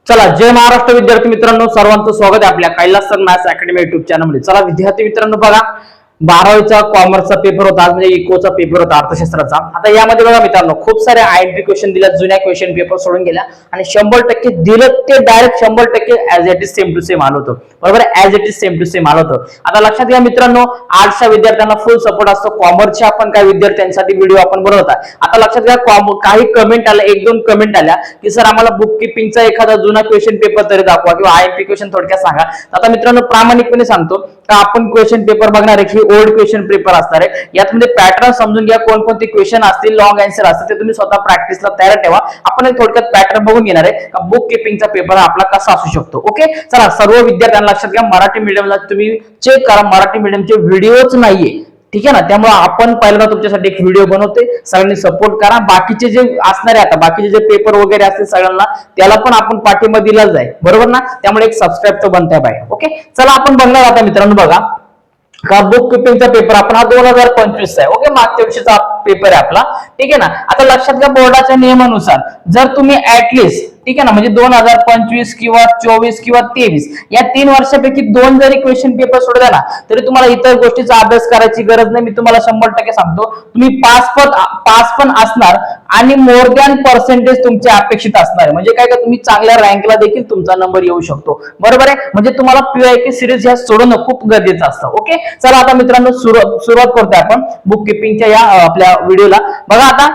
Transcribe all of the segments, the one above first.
चला, जय महाराष्ट्र विद्यार्थी मित्रांनो, सर्वांचं स्वागत आहे आपल्या Kailas sir maths academy YouTube चॅनलमध्ये। चला विद्यार्थी मित्रांनो, बघा 12वीचा कॉमर्सचा पेपर होता, आज म्हणजे इकोचा पेपर होता, अर्थशास्त्राचा। आता यामध्ये बघा मित्रांनो, खूप सारे आयएमपी क्वेश्चन दिल्या, जुन्या क्वेश्चन पेपर सोडून गेल्या आणि 100% दिलं ते direct 100% as it is same to same आलं होतं, बरोबर? As it is same to same आलं होतं। आता लक्षात घ्या मित्रांनो, आर्ट्सच्या विद्यार्थ्यांना फुल सपोर्ट असतो, कॉमर्सच्या आपण काही विद्यार्थ्यांसाठी व्हिडिओ आपण बनवत आहे। आता लक्षात घ्या, काही कमेंट आल्या, एक दोन कमेंट आल्या की सर आम्हाला बुक किपिंगचा एखादा जुना क्वेश्चन पेपर तरी दाखवा किंवा आयएमपी क्वेश्चन थोडक्यात सांगा। आता मित्रांनो, प्रामाणिकपणे सांगतो का आपण क्वेश्चन पेपर बघणार आहे, ओल्ड क्वेश्चन पेपर असणार आहे, यामध्ये पॅटर्न समजून घ्या, कोणकोणते क्वेश्चन असतील, लॉंग आन्सर असतील ते तुम्ही स्वतः प्रॅक्टिसला तयार ठेवा। आपण एक थोडक्यात पॅटर्न बघून घेणार आहे का बुक किपिंगचा पेपर आपला कसा असू शकतो। ओके, चला सर्व विद्यार्थ्यांना लक्षात घ्या, मराठी मीडियमला तुम्ही चेक करा, मराठी मीडियमचे व्हिडिओच नाहीये, ठीक आहे ना, त्यामुळे आपण पहिल्यांदा तुमच्यासाठी एक व्हिडिओ बनवते, सगळ्यांनी सपोर्ट करा। बाकीचे जे असणारे आता बाकीचे जे पेपर वगैरे असतील सगळ्यांना त्याला पण आपण पाठिंबा दिलाच आहे, बरोबर ना? त्यामुळे एक सबस्क्राईब तर बनताय बाय। ओके, चला आपण बघणार आता मित्रांनो, बघा का बुक किपिंगचा पेपर आपण हा 2025 आहे। ओके, मागच्या वर्षीचा पेपर आहे आपला, ठीक आहे ना। आता लक्षात घ्या, बोर्डाच्या नियमानुसार जर तुम्ही ऍटलिस्ट, ठीक आहे ना, म्हणजे 2025 किंवा 24 किंवा 23 या 3 वर्षापैकी 2 जरी क्वेश्चन पेपर सोडला ना तरी तुम्हाला इतर गोष्टीचा अभ्यास करायची गरज नाही। मी तुम्हाला 100% सांगतो, तुम्ही पास पण असणार आणि मोर दॅन पर्सेंटेज तुमचे अपेक्षित असणार, म्हणजे काय का तुम्ही चांगल्या रँकला देखील तुमचा नंबर येऊ शकतो, बरोबर आहे? म्हणजे तुम्हाला पीआयक्यू सिरीज ह्या सोडणं खूप गरजेचं असतं। ओके, चला आता मित्रांनो सुरुवात करतोय आपण बुक किपिंगच्या या आपल्या व्हिडिओला। बघा आता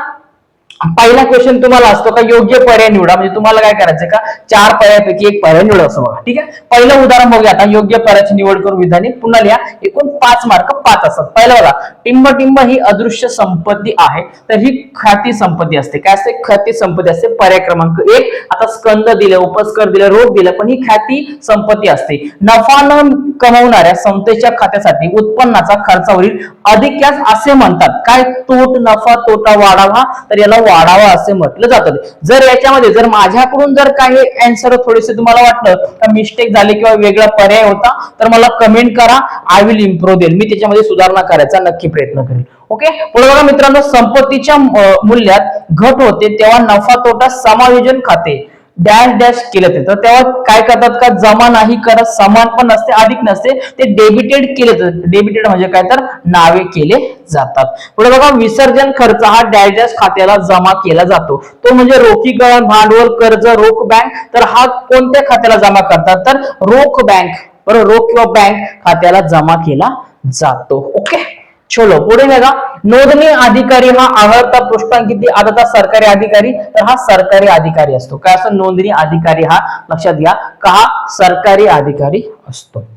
पहिला क्वेश्चन तुम्हाला असतो का योग्य पर्याय निवडा, म्हणजे तुम्हाला काय करायचं का 4 पर्यायापैकी एक पर्याय निवडा असं बघा, ठीक आहे। पहिलं उदाहरण बघूया आता, योग्य पर्यायाची निवड करून विधाने पुन्हा लिहा, एकूण 5 मार्क 5 असतात। पहिलं बघा, टिंब ही अदृश्य संपत्ती आहे, तर ही खाती संपत्ती असते। काय असते? खाती संपत्ती असते। पर्याय क्रमांक 1, आता स्कंद दिले, उपस्कर दिले, रोख दिले, पण ही खाती संपत्ती असते। नफा न कमवणाऱ्या संस्थेच्या खात्यासाठी उत्पन्नाचा खर्चावरील अधिक्यास असे म्हणतात, काय? तूट, नफा, तोटा वाढावा, तर याला वाढावा असे म्हटलं जातं। जर याच्यामध्ये जर माझ्याकडून जर काही आन्सर थोडेसे तुम्हाला वाटलं का मिस्टेक झाली किंवा वेगळा पर्याय होता तर मला कमेंट करा, आय विल इम्प्रूव्ह देईल, मी त्याच्यामध्ये सुधारणा करायचा नक्की प्रयत्न करेल। ओके, पुढे बघा मित्रांनो, संपत्तीच्या मूल्यात घट होते तेव्हा नफा तोटा समायोजन खाते डॅश डॅश केले जाते, तर तेव्हा काय करतात का जमा नाही करत, समान पण नसते, अधिक नसते, ते डेबिटेड केले जातात। डेबिटेड म्हणजे काय? तर नावे केले जातात। पुढे बघा, विसर्जन खर्च हा डॅश डॅश खात्याला जमा केला जातो, तो म्हणजे रोखीकरण, भांडवल, कर्ज, रोख, बँक, तर हा कोणत्या खात्याला जमा करतात? तर रोख बँक, बरोबर, रोख किंवा बँक खात्याला जमा केला जातो। ओके, चलो पुढे बघा, नोंदणी अधिकारी हा आवडता पृष्ठांक किती? आता सरकारी अधिकारी, तर हा सरकारी अधिकारी असतो। काय असं? नोंदणी अधिकारी हा, लक्षात घ्या का हा सरकारी अधिकारी असतो।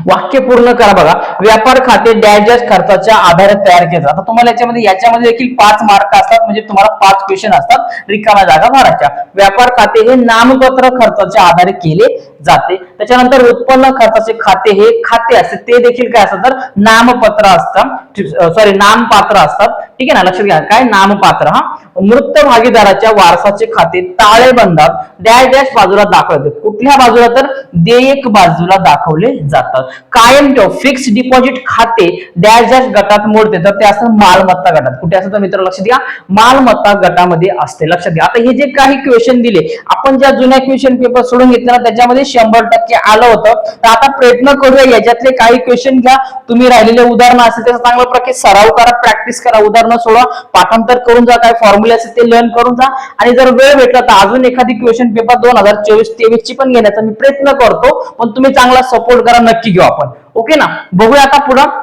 वाक्य पूर्ण करा बघा, व्यापार खाते डॅश डॅश खर्चाच्या आधारे तयार केले जातात। आता तुम्हाला याच्यामध्ये देखील 5 मार्क असतात, म्हणजे तुम्हाला 5 क्वेश्चन असतात, रिकाम्या जागा भरायच्या। व्यापार खाते हे नामपत्र खर्चाच्या आधारे केले जाते। त्याच्यानंतर उत्पन्न खर्चाचे खाते हे खाते असते, ते देखील काय असतात? तर नामपत्र असतात, सॉरी नामपात्र असतात, ठीक आहे ना, लक्षात घ्या काय? नामपात्र। हा, मृत भागीदाराच्या वारसाचे खाते ताळेबंदात डॅश डॅश बाजूला दाखवले, कुठल्या बाजूला? तर देयक बाजूला दाखवले जातात। कायम ठेव फिक्स डिपॉझिट खाते डॅश डॅश गटात मोडते, तर ते असतं मालमत्ता गटात। कुठे असतं मित्र? लक्षात घ्या, मालमत्ता गटामध्ये असते, लक्षात घ्या। आता हे जे काही क्वेश्चन दिले, आपण ज्या जुन्या क्वेश्चन पेपर सोडून घेतले ना त्याच्यामध्ये 100% आलं होतं, तर आता प्रयत्न करूया याच्यातले काही क्वेश्चन घ्या, तुम्ही राहिलेले उदाहरण असेल त्याचा चांगल्या प्रकारे सराव करा, प्रॅक्टिस करा, उदाहरणं सोडवा, पाठांतर करून जा, काय फॉर्म्युला असेल ते लर्न करून जा, आणि जर वेळ भेटला तर अजून एखादी क्वेश्चन पेपर 2024-23 ची पण घेण्याचा मी प्रयत्न करतो, पण तुम्ही चांगला सपोर्ट करा, नक्की घेऊ आपण। ओके ना, बघूया आता पुढं।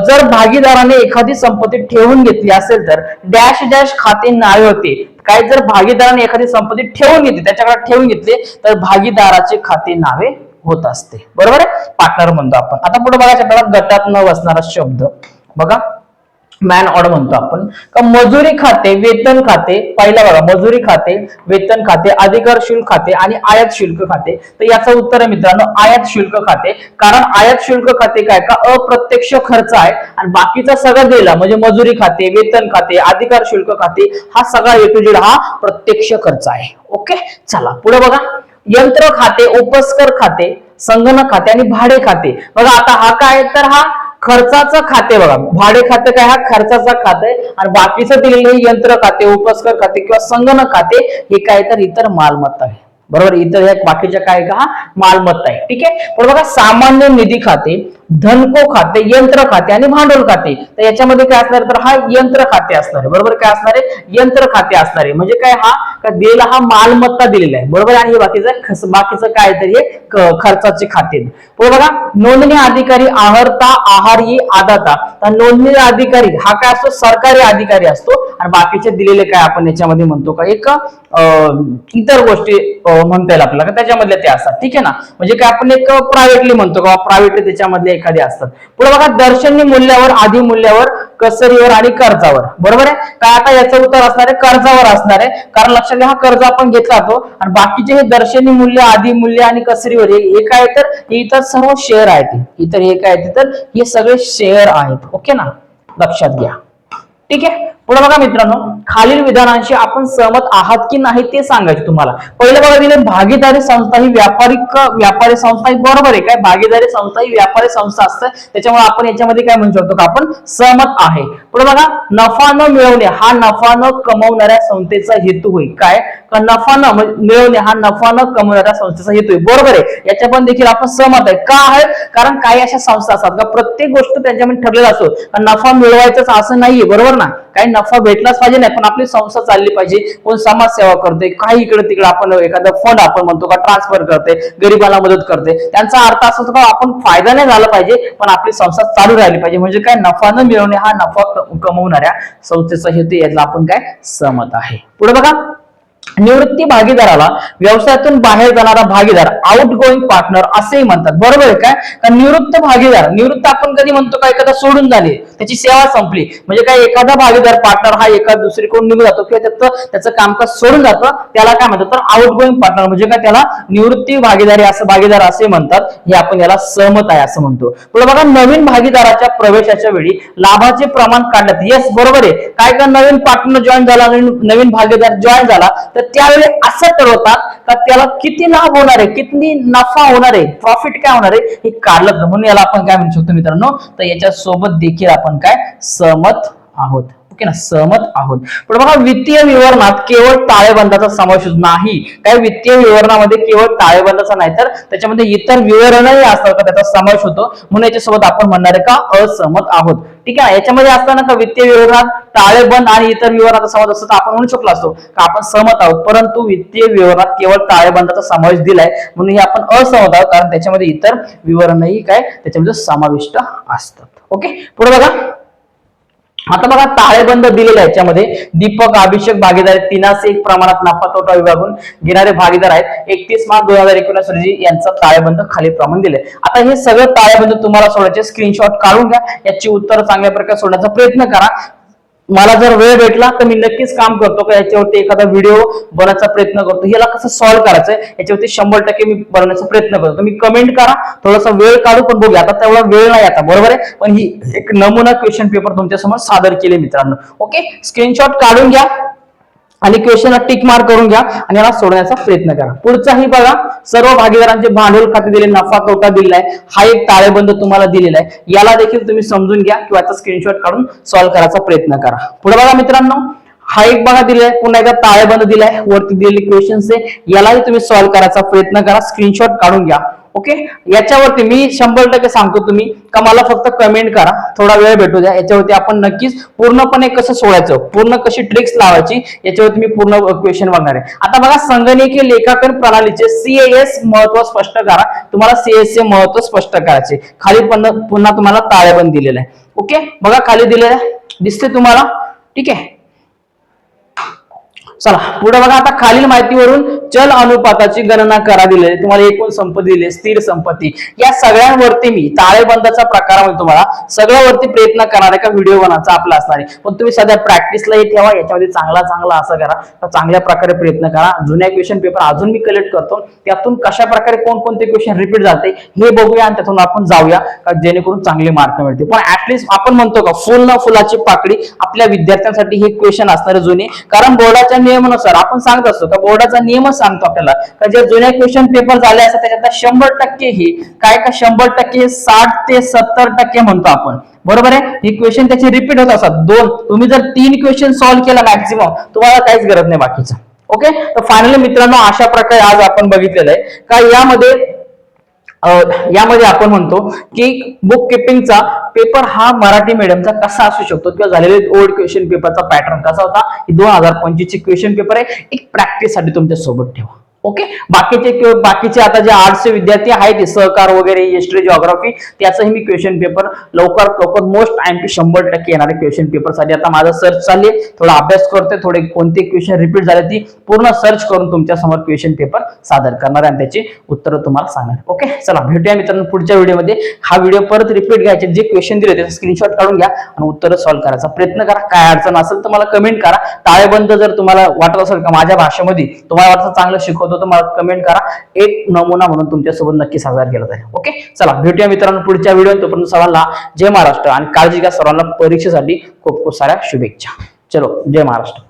जर भागीदाराने एखादी संपत्ती ठेवून घेतली असेल तर डॅश डॅश खाते नावे होते, काय? जर भागीदाराने एखादी संपत्ती ठेवून घेतली, त्याच्याकडे ठेवून घेतली, तर भागीदाराचे खाते नावे होत असते, बरोबर आहे, पार्टनर म्हणतो आपण। आता पुढे बघायचं आपल्याला गटात न बसणारा शब्द बघा, मॅन ऑर्डर म्हणतो आपण का मजुरी खाते, वेतन खाते, पहिला बघा मजुरी खाते, वेतन खाते, अधिकार शुल्क खाते आणि आयात शुल्क खाते, तर याचं उत्तर आहे मित्रांनो आयात शुल्क खाते। कारण आयात शुल्क खाते काय का अप्रत्यक्ष खर्च आहे आणि बाकीचा सगळं दिला म्हणजे मजुरी खाते, वेतन खाते, अधिकार शुल्क खाते हा सगळा ए टू झेड हा प्रत्यक्ष खर्च आहे। ओके, चला पुढे बघा, यंत्र खाते, उपस्कर खाते, संगणक खाते आणि भाडे खाते। बघा आता हा काय? तर हा खर्चाचं खाते बघा, भाडे खाते काय? हा खर्चाचा खाते, आणि बाकीचं दिलेले यंत्र खाते, उपस्कर खाते किंवा संगणक खाते हे काय? तर इतर मालमत्ता आहे। बरोबर. इतर ह्या बाकीच्या काय का हा मालमत्ता आहे. ठीक आहे. पण बघा सामान्य निधी खाते, धनको खाते, यंत्र खाते आणि भांडवल खाते. तर याच्यामध्ये काय असणार तर हा यंत्र खाते असणार आहे. बरोबर. काय असणार आहे यंत्र खाते असणार आहे. म्हणजे काय हा का दिलेला हा मालमत्ता दिलेला आहे. बरोबर. आणि हे बाकीचं काय तर हे खर्चाचे खाते. पुढे बघा नोंदणी अधिकारी आहर्ता आहारी आदाता. तर नोंदणी अधिकारी हा काय असतो सरकारी अधिकारी असतो आणि बाकीचे दिलेले काय आपण याच्यामध्ये म्हणतो का एक इतर गोष्टी म्हणता येईल आपल्याला त्याच्यामधले ते असतात. ठीक आहे ना. म्हणजे काय आपण एक प्रायव्हेटली म्हणतो का प्रायव्हेटली त्याच्यामधले एखादे असतात. पुढे बघा दर्शनी मूल्यावर, आधी मूल्यावर, कसरीवर आणि कर्जावर. बरोबर आहे. काय आता याचं उत्तर असणार आहे कर्जावर असणार आहे. कारण लक्षात घ्या हा कर्ज आपण घेतला तो आणि बाकीचे हे दर्शनी मूल्य, आधी मूल्य आणि कसरीवर हे काय तर हे इतर सर्व शेअर आहेत. इतर हे काय तर हे सगळे शेअर आहेत. ओके ना. लक्षात घ्या. ठीक आहे. पुढे बघा मित्रांनो खालील विधानांशी आपण सहमत आहात की नाही ते सांगायचे तुम्हाला. पहिलं बघा दिले भागीदारी संस्था ही व्यापारी संस्था ही. बरोबर आहे. काय भागीदारी संस्था ही व्यापारी संस्था असते. त्याच्यामुळे आपण याच्यामध्ये काय म्हणू शकतो का आपण सहमत आहे. पुढे बघा नफा न मिळवणे हा नफा न कमवणाऱ्या संस्थेचा हेतू होईल. काय का नफा न मिळवणे हा नफा न कमवणाऱ्या संस्थेचा हेतू आहे. बरोबर आहे. याच्या पण देखील आपण सहमत आहे. का आहे कारण काही अशा संस्था असतात का प्रत्येक गोष्ट त्यांच्यामध्ये ठरलेला असतो नफा मिळवायचाच असं नाहीये. बरोबर ना. काही नफा भेटलाच पाहिजे नाही पण आपली संस्था चालली पाहिजे. कोण समाजसेवा करते काही इकडे तिकडे आपण एखादा फंड आपण म्हणतो का ट्रान्सफर करते गरिबांना मदत करते त्यांचा अर्थ असा असतो का आपण फायदा नाही झाला पाहिजे पण आपली संस्था चालू राहिली पाहिजे. म्हणजे काय नफा न मिळवणे हा नफा कमवणाऱ्या संस्थेचा हेतू याला आपण काय सहमत आहे. पुढे बघा निवृत्ती भागीदाराला व्यवसायातून बाहेर जाणारा भागीदार आउट गोईंग पार्टनर असेही म्हणतात. बरोबर आहे. काय का निवृत्त भागीदार निवृत्त आपण कधी म्हणतो का एखादा सोडून झाले त्याची सेवा संपली म्हणजे काय एखादा भागीदार पार्टनर हा एका दुसरीकडून निघून जातो किंवा त्याचं कामकाज सोडून जातं त्याला काय म्हणतात तर आउट गोईंग पार्टनर म्हणजे काय त्याला निवृत्ती भागीदार असे म्हणतात. हे आपण याला सहमत आहे असं म्हणतो. पुढे बघा नवीन भागीदाराच्या प्रवेशाच्या वेळी लाभाचे प्रमाण काढण्यात. येस बरोबर आहे. काय का नवीन पार्टनर जॉईन झाला नवीन भागीदार जॉईन झाला तर त्यावेळी असं ठरवतात का त्याला किती लाभ होणार आहे किती नफा होणार आहे प्रॉफिट काय होणार आहे हे काढलं म्हणून याला आपण काय म्हणू शकतो मित्रांनो तर याच्या सोबत देखील आपण काय सहमत आहोत. ओके ना सहमत आहोत. पण बघा वित्तीय विवरणात केवळ ताळेबंदाचा समावेश नाही. काय वित्तीय विवरणामध्ये केवळ ताळेबंदाचा नाही तर त्याच्यामध्ये इतर विवरणही असतात का त्याचा समावेश होतो म्हणून याच्यासोबत आपण म्हणणार आहे का असहमत आहोत. ठीक आहे. याच्यामध्ये असताना का वित्तीय विवरणात ताळेबंद आणि इतर विवरणाचा समावेश असतो तर आपण म्हणू शकलो असतो का आपण सहमत आहोत परंतु वित्तीय विवरणात केवळ ताळेबंदाचा समावेश दिलाय म्हणून हे आपण असहमत आहोत कारण त्याच्यामध्ये इतर विवरणही काय त्याच्यामध्ये समाविष्ट असतात. ओके. पुढे बघा आता बघा ताळेबंद दिलेला आहे. याच्यामध्ये दीपक अभिषेक भागीदार तिनासे एक प्रमाणात नफा तोटा विभागून घेणारे भागीदार आहेत. 31 मार्च 2019 रोजी यांचा ताळेबंद खाली प्रमाण दिले. आता हे सगळं ताळेबंद तुम्हाला सोडायचे स्क्रीनशॉट काढून घ्या. याची उत्तर चांगल्या प्रकारे सोडण्याचा प्रयत्न करा. मला जर वेळ भेटला तर मी नक्कीच काम करतो का याच्यावरती एखादा व्हिडिओ बनवण्याचा प्रयत्न करतो. याला कसं सॉल्व्ह करायचंय याच्यावरती 100% मी बनवण्याचा प्रयत्न करतो. तुम्ही कमेंट करा थोडासा वेळ काढू पण बघूया. आता तेवढा वेळ नाही आता बरोबर आहे पण ही एक नमुना क्वेश्चन पेपर तुमच्या समोर सादर केले मित्रांनो. ओके. स्क्रीनशॉट काढून घ्या आणि क्वेश्चनला टिक मार्क करून घ्या आणि याला सोडण्याचा प्रयत्न करा. पुढचाही बघा सर्व भागीदारांचे भांडवल खाते दिले नफा तोटा दिलाय हा एक ताळेबंद तुम्हाला दिलेला आहे. याला देखील तुम्ही समजून घ्या किंवा याचा स्क्रीनशॉट काढून सॉल्व्ह करायचा प्रयत्न करा. पुढे बघा मित्रांनो हा एक बघा दिलाय पुन्हा एकदा ताळेबंद दिलाय वरती दिलेली क्वेश्चन्स आहे यालाही तुम्ही सॉल्व्ह करायचा प्रयत्न करा. स्क्रीनशॉट काढून घ्या. ओके. याच्यावरती मी 100% सांगतो तुम्ही का मला फक्त कमेंट करा थोडा वेळ भेटू द्या. याच्यावरती आपण नक्कीच पूर्णपणे कसं सोडायचं पूर्ण कशी ट्रिक्स लावायची याच्यावरती मी पूर्ण क्वेश्चन बघणार आहे. आता बघा संगणकीय लेखांकन प्रणालीचे CAS महत्व स्पष्ट करा. तुम्हाला CAS चे महत्व स्पष्ट करायचे. खाली पुन्हा तुम्हाला ताळेबंद दिलेलं आहे. ओके. बघा खाली दिलेलं आहे दिसते तुम्हाला. ठीक आहे. चला पुढे बघा आता खालील माहितीवरून चल अनुपाताची गणना करा दिलेली तुम्हाला एकूण संपत्ती दिली स्थिर संपत्ती या सगळ्यांवरती मी ताळेबंदाचा प्रकारामध्ये तुम्हाला सगळ्यावरती प्रयत्न करणार आहे का व्हिडिओ बनवायचा आपला असणार आहे. पण तुम्ही सध्या प्रॅक्टिसला ठेवा याच्यामध्ये चांगला असं करा चांगल्या प्रकारे प्रयत्न करा. जुन्या क्वेश्चन पेपर अजून मी कलेक्ट करतो त्यातून कशा प्रकारे कोणकोणते क्वेश्चन रिपीट जाते हे बघूया आणि त्यातून आपण जाऊया जेणेकरून चांगले मार्क मिळतील. पण ऍटलीस्ट आपण म्हणतो का फुल न फुलाची पाकळी आपल्या विद्यार्थ्यांसाठी हे क्वेश्चन असणारे जुने कारण बोर्डाच्या नियमानुसार आपण सांगत असतो का बोर्डाचा नियमच सांगतो आपल्याला का जे जुने क्वेश्चन पेपर झाले असतात त्याच्यात 100% हे काय का 100% 60 ते 70% म्हणतो आपण. बरोबर आहे. ही क्वेश्चन त्याचे रिपीट होत असतात. तुम्ही जर 3 क्वेश्चन सॉल्व्ह केला मॅक्सिमम तुम्हाला काहीच गरज नाही बाकीचं. ओके, तर फायनली मित्रांनो अशा प्रकारे आज आपण बघितलेलं आहे का यामध्ये आपण म्हणतो की बुक किपिंगचा पेपर हा मराठी मीडियमचा कसा असू शकतो किंवा झालेले ओल्ड क्वेश्चन पेपरचा पॅटर्न कसा होता, 2025 चे क्वेश्चन पेपर आहे, एक प्रॅक्टिस साठी तुमच्या सोबत ठेवा. ओके, बाकीचे आता जे आर्ट्सचे विद्यार्थी आहेत सहकार वगैरे हिस्ट्री जिओग्राफी त्याचंही मी क्वेश्चन पेपर लवकरात लवकर मोस्ट IMP 100% येणारे क्वेश्चन पेपर साठी आता माझा सर्च चालली आहे, थोडा अभ्यास करतोय, थोडे कोणते क्वेश्चन रिपीट झाले ती पूर्ण सर्च करून तुमच्या समोर क्वेश्चन पेपर सादर करणार आणि त्याची उत्तरं तुम्हाला सांगणार. ओके, चला भेटूया मित्रांनो पुढच्या व्हिडिओमध्ये. हा व्हिडिओ परत रिपीट घ्यायचे, जे क्वेश्चन दिले त्याचा स्क्रीनशॉट काढून घ्या आणि उत्तरं सॉल्व्ह करायचा प्रयत्न करा. काय अडचण असेल तर मला कमेंट करा. ताळेबंद जर तुम्हाला वाटत असेल का माझ्या भाषेमध्ये तुम्हाला वाटतं चांगलं शिकवतो तर मला कमेंट करा, एक नमुना म्हणून तुमच्यासोबत नक्की सादर केला जाईल. ओके, चला भेटूया मित्रांनो पुढच्या व्हिडिओ. तोपर्यंत सर्वांना जय महाराष्ट्र आणि काळजी घ्या. सर्वांना परीक्षेसाठी खूप खूप साऱ्या शुभेच्छा. चलो, जय महाराष्ट्र.